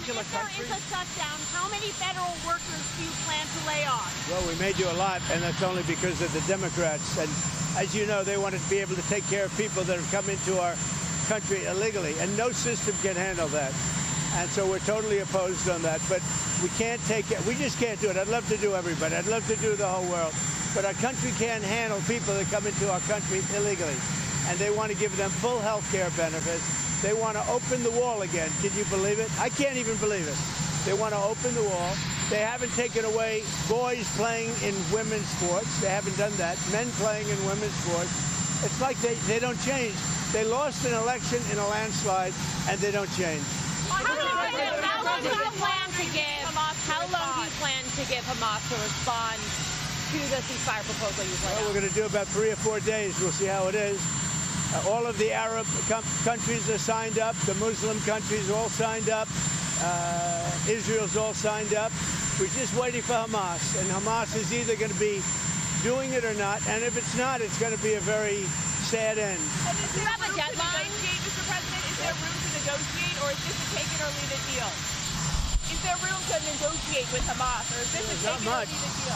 particular country? If there is a shutdown, how many federal workers do you plan to lay off? Well, we may do a lot, and that's only because of the Democrats. And as you know, they want to be able to take care of people that have come into our country illegally, and no system can handle that. And so we're totally opposed on that. But we can't take it. We just can't do it. I'd love to do everybody. I'd love to do the whole world. But our country can't handle people that come into our country illegally. And they want to give them full health care benefits. They want to open the wall again. Can you believe it? I can't even believe it. They want to open the wall. They haven't taken away boys playing in women's sports. They haven't done that. Men playing in women's sports. It's like they don't change. They lost an election in a landslide, and they don't change. How long do you plan to give Hamas to respond to the ceasefire proposal you've laid out? Well, we're going to do about 3 or 4 days. We'll see how it is. All of the Arab countries are signed up. The Muslim countries all signed up. Israel's all signed up. We're just waiting for Hamas. And Hamas is either going to be doing it or not. And if it's not, it's going to be a very sad end. And do you have a deadline? Mr. President, is there room to negotiate, or is this a take it or leave it deal? Is there room to negotiate with Hamas, or is this a take it or leave it deal?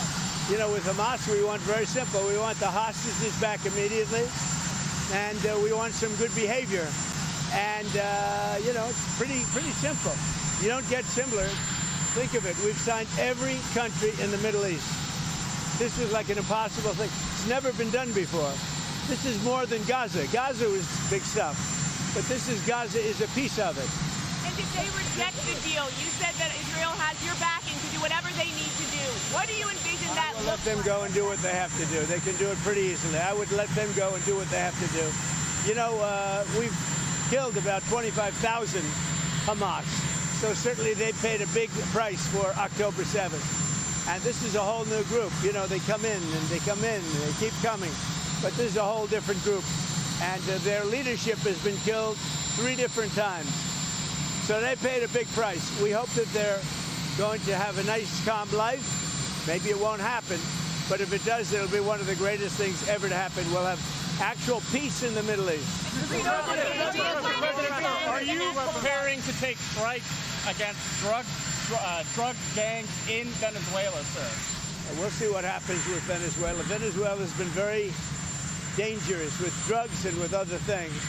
You know, with Hamas, we want very simple. We want the hostages back immediately, and we want some good behavior. And, you know, it's pretty simple. You don't get simpler. Think of it. We've signed every country in the Middle East. This is like an impossible thing. It's never been done before. This is more than Gaza. Gaza was big stuff. But Gaza is a piece of it. And if they reject the deal, you said that Israel has your backing to do whatever they need to do. What do you envision that I will let them go and do what they have to do. They can do it pretty easily. I would let them go and do what they have to do. You know, we've killed about 25,000 Hamas. So certainly they paid a big price for October 7th. And this is a whole new group. You know, they come in and they come in and they keep coming. But this is a whole different group. And their leadership has been killed 3 different times. So they paid a big price. We hope that they're going to have a nice, calm life. Maybe it won't happen. But if it does, it'll be one of the greatest things ever to happen. We'll have actual peace in the Middle East. Are you preparing to take strikes against drug gangs in Venezuela, sir? We'll see what happens with Venezuela. Venezuela's been very dangerous with drugs and with other things.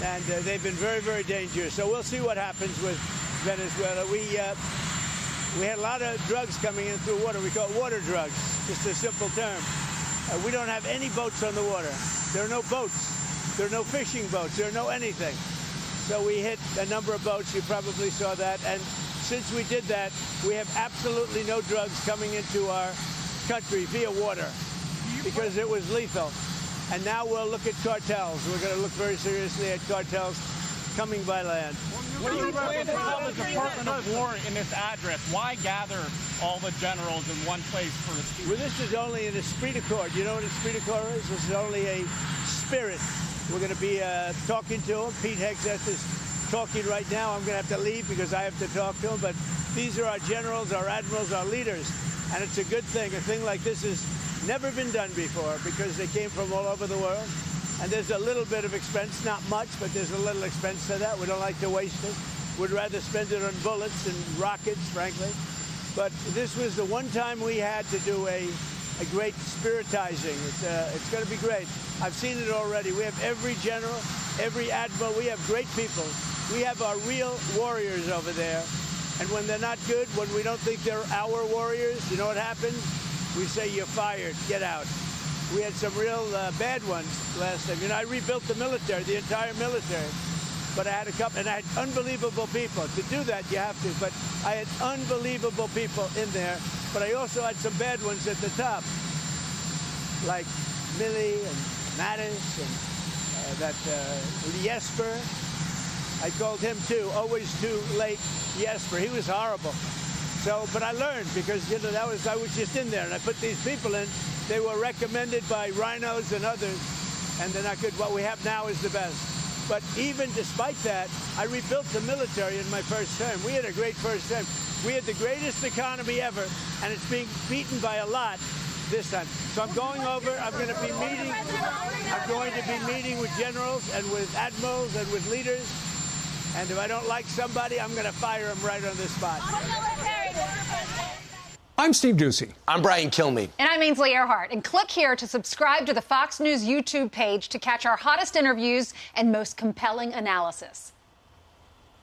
And they've been very, very dangerous. So we'll see what happens with Venezuela. We had a lot of drugs coming in through water. We call it water drugs, just a simple term. We don't have any boats on the water. There are no boats. There are no fishing boats. There are no anything. So we hit a number of boats. You probably saw that. And since we did that, we have absolutely no drugs coming into our country via water because it was lethal. And now we'll look at cartels. We're going to look very seriously at cartels coming by land. What do you plan to tell the Department of War in this address? Why gather all the generals in one place for a speech? Well, this is only an esprit de corps. You know what esprit de corps is? This is only a spirit. We're going to be talking to him. Pete Hegseth is talking right now. I'm going to have to leave because I have to talk to him. But these are our generals, our admirals, our leaders. And it's a good thing. A thing like this has never been done before because they came from all over the world. And there's a little bit of expense, not much, but there's a little expense to that. We don't like to waste it. We'd rather spend it on bullets and rockets, frankly. But this was the one time we had to do a great spiritizing. It's going to be great. I've seen it already. We have every general, every admiral. We have great people. We have our real warriors over there. And when they're not good, when we don't think they're our warriors, you know what happens? We say, you're fired, get out. We had some real bad ones last time. You know, I rebuilt the military, the entire military. But I had a couple, and I had unbelievable people. To do that, you have to. But I had unbelievable people in there. But I also had some bad ones at the top, like Milley and Mattis and Jesper. I called him too. Always too late, Jesper. He was horrible. So, but I learned because you know I was just in there, and I put these people in. They were recommended by rhinos and others, and they're not good. What we have now is the best. But even despite that, I rebuilt the military in my first term. We had a great first term. We had the greatest economy ever, and it's being beaten by a lot this time. So I'm going over. I'm going to be meeting. I'm going to be meeting with generals and with admirals and with leaders. And if I don't like somebody, I'm going to fire him right on the spot. I'm Steve Doocy. I'm Brian Kilmeade. And I'm Ainsley Earhart. And click here to subscribe to the Fox News YouTube page to catch our hottest interviews and most compelling analysis.